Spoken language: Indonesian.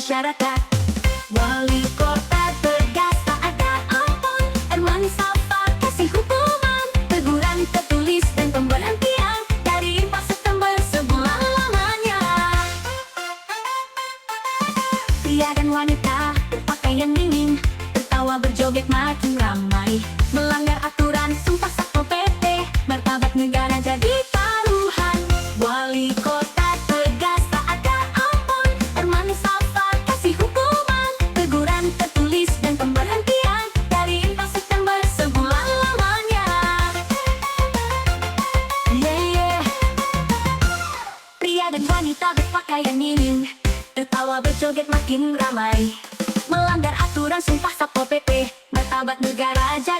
masyarakat. Wali kota tegas tak ada ampun, Herman Safar kasih hukuman, teguran tertulis dan pemberhentian dari 4 September sebulan lamanya. Pria dan wanita berpakaian dingin, tertawa berjoget makin ramai, melanggar aturan sumpah Satpol PP, martabat negara jadi taruhan. Wali kota tegas tak ada ampun, Herman Safar kasih hukuman, teguran tertulis dan pemberhentian dari 4 September sebulan lamanya. Pria dan wanita berpakaian dingin, tertawa berjoget makin ramai, melanggar aturan sumpah Satpol PP, martabat negara jadi